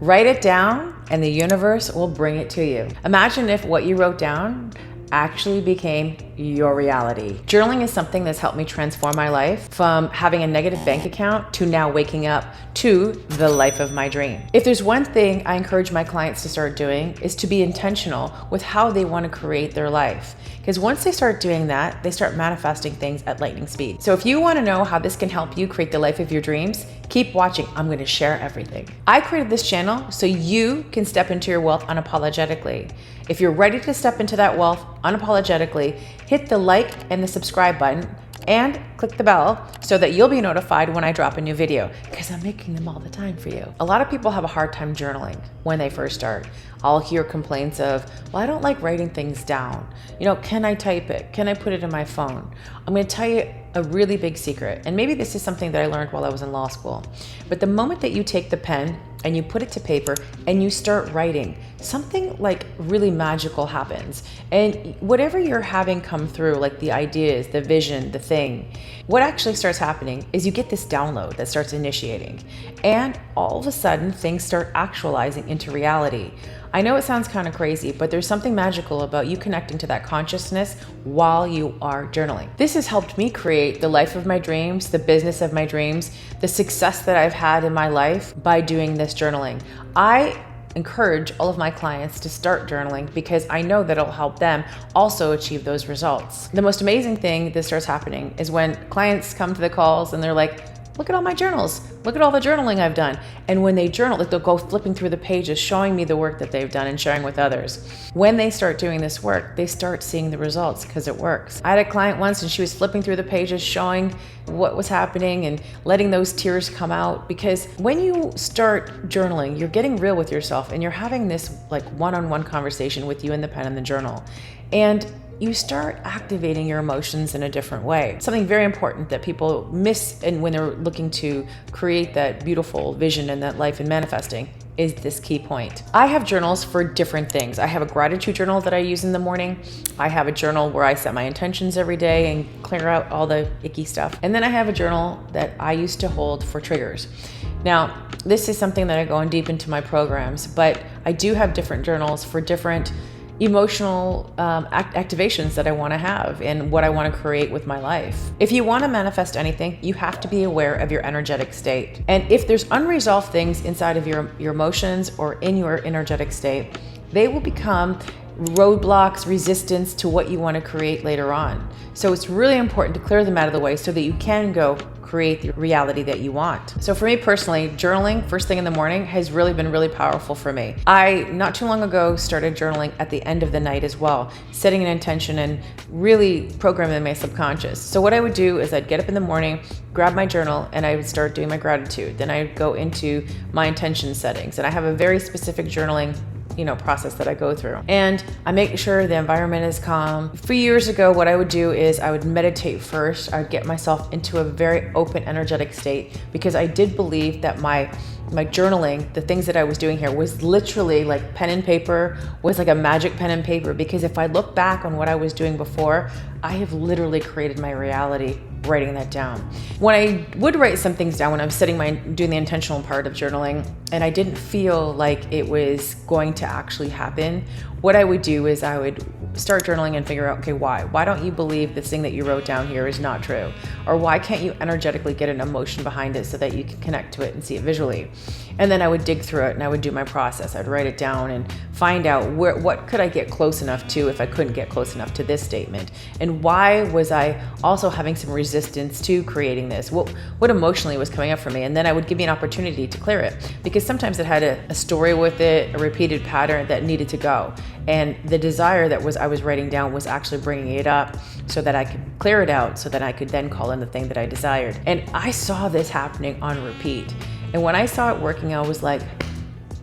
Write it down and the universe will bring it to you. Imagine if what you wrote down actually became your reality. Journaling is something that's helped me transform my life from having a negative bank account to now waking up to the life of my dream. If there's one thing I encourage my clients to start doing is to be intentional with how they want to create their life. Because once they start doing that, they start manifesting things at lightning speed. So if you want to know how this can help you create the life of your dreams, keep watching. I'm going to share everything. I created this channel so you can step into your wealth unapologetically. If you're ready to step into that wealth unapologetically, hit the like and the subscribe button and click the bell so that you'll be notified when I drop a new video, because I'm making them all the time for you. A lot of people have a hard time journaling when they first start. I'll hear complaints of, well, I don't like writing things down. Can I type it? Can I put it in my phone? I'm going to tell you a really big secret. And maybe this is something that I learned while I was in law school. But the moment that you take the pen and you put it to paper and you start writing, something like really magical happens. And whatever you're having come through, like the ideas, the vision, the thing, what actually starts happening is you get this download that starts initiating. And all of a sudden, things start actualizing into reality. I know it sounds kind of crazy, but there's something magical about you connecting to that consciousness while you are journaling. This has helped me create the life of my dreams, the business of my dreams, the success that I've had in my life by doing this journaling. I encourage all of my clients to start journaling because I know that it'll help them also achieve those results. The most amazing thing that starts happening is when clients come to the calls and they're like, look at all my journals. Look at all the journaling I've done. And when they journal, they'll go flipping through the pages, showing me the work that they've done and sharing with others. When they start doing this work, they start seeing the results because it works. I had a client once and she was flipping through the pages, showing what was happening and letting those tears come out. Because when you start journaling, you're getting real with yourself and you're having this like one-on-one conversation with you in the pen and the journal. And you start activating your emotions in a different way. Something very important that people miss and when they're looking to create that beautiful vision and that life and manifesting is this key point. I have journals for different things. I have a gratitude journal that I use in the morning. I have a journal where I set my intentions every day and clear out all the icky stuff. And then I have a journal that I used to hold for triggers. Now, this is something that I go in deep into my programs, but I do have different journals for different emotional activations that I want to have and what I want to create with my life. If you want to manifest anything, you have to be aware of your energetic state. And if there's unresolved things inside of your emotions or in your energetic state, they will become roadblocks, resistance to what you want to create later on. So it's really important to clear them out of the way so that you can go create the reality that you want. So for me personally, journaling first thing in the morning has really been really powerful for me. I, not too long ago, started journaling at the end of the night as well, setting an intention and really programming my subconscious. So what I would do is I'd get up in the morning, grab my journal, and I would start doing my gratitude. Then I would go into my intention settings. And I have a very specific journaling process that I go through. And I make sure the environment is calm. A few years ago, what I would do is I would meditate first. I would get myself into a very open, energetic state because I did believe that my journaling, the things that I was doing here was literally like pen and paper, was like a magic pen and paper, because if I look back on what I was doing before, I have literally created my reality writing that down. When I would write some things down when I was doing the intentional part of journaling, and I didn't feel like it was going to actually happen, what I would do is I would start journaling and figure out, okay, why? Why don't you believe this thing that you wrote down here is not true? Or why can't you energetically get an emotion behind it so that you can connect to it and see it visually? And then I would dig through it and I would do my process. I'd write it down and find out what could I get close enough to if I couldn't get close enough to this statement? And why was I also having some resistance to creating this? What emotionally was coming up for me? And then I would give me an opportunity to clear it, because sometimes it had a story with it, a repeated pattern that needed to go. And the desire that I was writing down was actually bringing it up so that I could clear it out so that I could then call in the thing that I desired. And I saw this happening on repeat. And when I saw it working, I was like,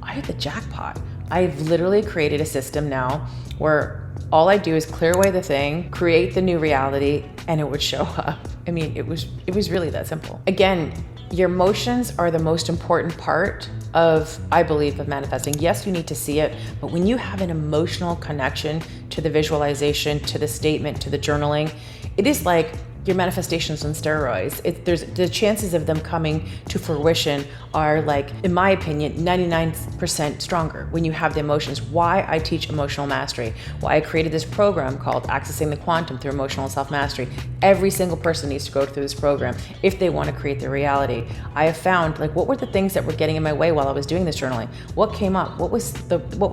I hit the jackpot. I've literally created a system now where all I do is clear away the thing, create the new reality, and it would show up. I mean, it was really that simple. Again, your emotions are the most important part of, I believe, of manifesting. Yes, you need to see it, but when you have an emotional connection to the visualization, to the statement, to the journaling, it is like your manifestations on steroids. There's the chances of them coming to fruition are, like, in my opinion, 99% stronger when you have the emotions. Why I teach emotional mastery, why I created this program called Accessing the Quantum through Emotional Self-Mastery. Every single person needs to go through this program if they want to create their reality. I have found, like, what were the things that were getting in my way while I was doing this journaling? What came up? What were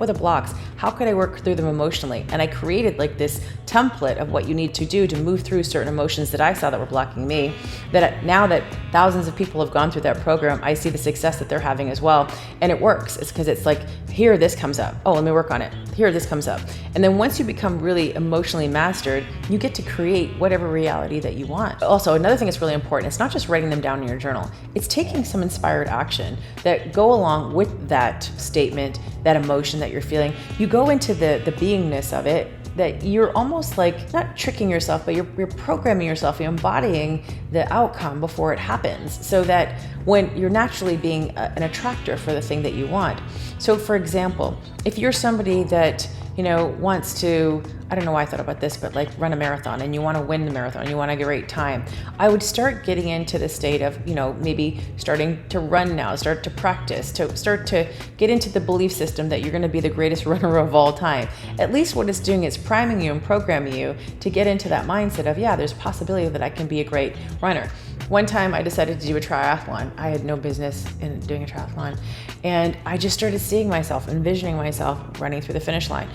the blocks? How could I work through them emotionally? And I created, like, this template of what you need to do to move through certain emotions that I saw that were blocking me, that now that thousands of people have gone through that program, I see the success that they're having as well. And it works. It's because it's like, here, this comes up. Oh, let me work on it. Here, this comes up. And then once you become really emotionally mastered, you get to create whatever reality that you want. Also, another thing that's really important, it's not just writing them down in your journal. It's taking some inspired action that go along with that statement, that emotion that you're feeling. You go into the beingness of it, that you're almost like not tricking yourself, but you're programming yourself, you're embodying the outcome before it happens, so that when you're naturally being an attractor for the thing that you want. So for example, if you're somebody that, wants to, I don't know why I thought about this, but like run a marathon and you want to win the marathon, you want a great time, I would start getting into the state of, maybe starting to run now, start to practice, to start to get into the belief system that you're going to be the greatest runner of all time. At least what it's doing is priming you and programming you to get into that mindset of, yeah, there's a possibility that I can be a great runner. One time I decided to do a triathlon. I had no business in doing a triathlon. And I just started seeing myself, envisioning myself running through the finish line.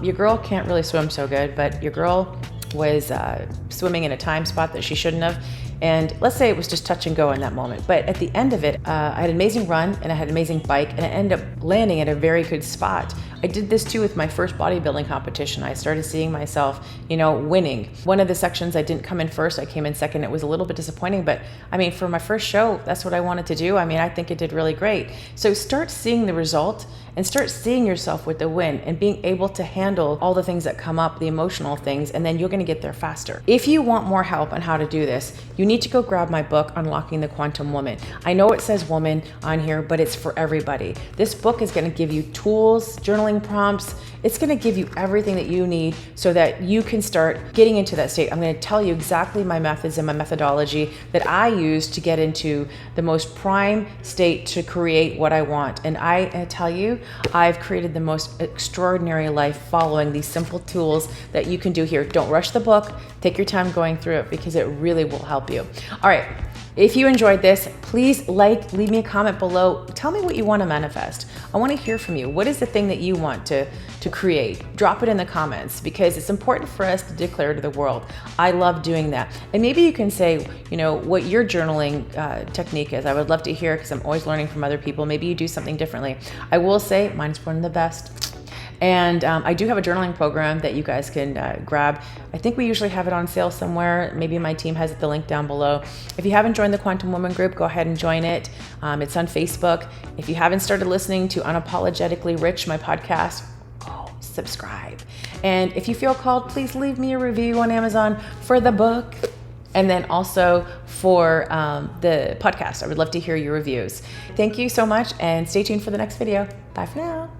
Your girl can't really swim so good, but your girl was swimming in a time spot that she shouldn't have. And let's say it was just touch and go in that moment. But at the end of it, I had an amazing run and I had an amazing bike, and I ended up landing at a very good spot. I did this too with my first bodybuilding competition. I started seeing myself, winning. One of the sections I didn't come in first, I came in second. It was a little bit disappointing, but for my first show, that's what I wanted to do. I think it did really great. So start seeing the result and start seeing yourself with the win and being able to handle all the things that come up, the emotional things, and then you're gonna get there faster. If you want more help on how to do this, you need to go grab my book, Unlocking the Quantum Woman. I know it says woman on here, but it's for everybody. This book is gonna give you tools, journaling prompts. It's gonna give you everything that you need so that you can start getting into that state. I'm gonna tell you exactly my methods and my methodology that I use to get into the most prime state to create what I want. And I tell you, I've created the most extraordinary life following these simple tools that you can do here. Don't rush the book. Take your time going through it because it really will help you. All right. If you enjoyed this, please leave me a comment below. Tell me what you want to manifest. I want to hear from you. What is the thing that you want to create? Drop it in the comments because it's important for us to declare to the world. I love doing that. And maybe you can say, what your journaling technique is. I would love to hear because I'm always learning from other people. Maybe you do something differently. I will say mine's one of the best. And I do have a journaling program that you guys can grab. I think we usually have it on sale somewhere. Maybe my team has the link down below. If you haven't joined the Quantum Woman group, go ahead and join it. It's on Facebook. If you haven't started listening to Unapologetically Rich, my podcast, go subscribe. And if you feel called, please leave me a review on Amazon for the book. And then also for the podcast. I would love to hear your reviews. Thank you so much and stay tuned for the next video. Bye for now.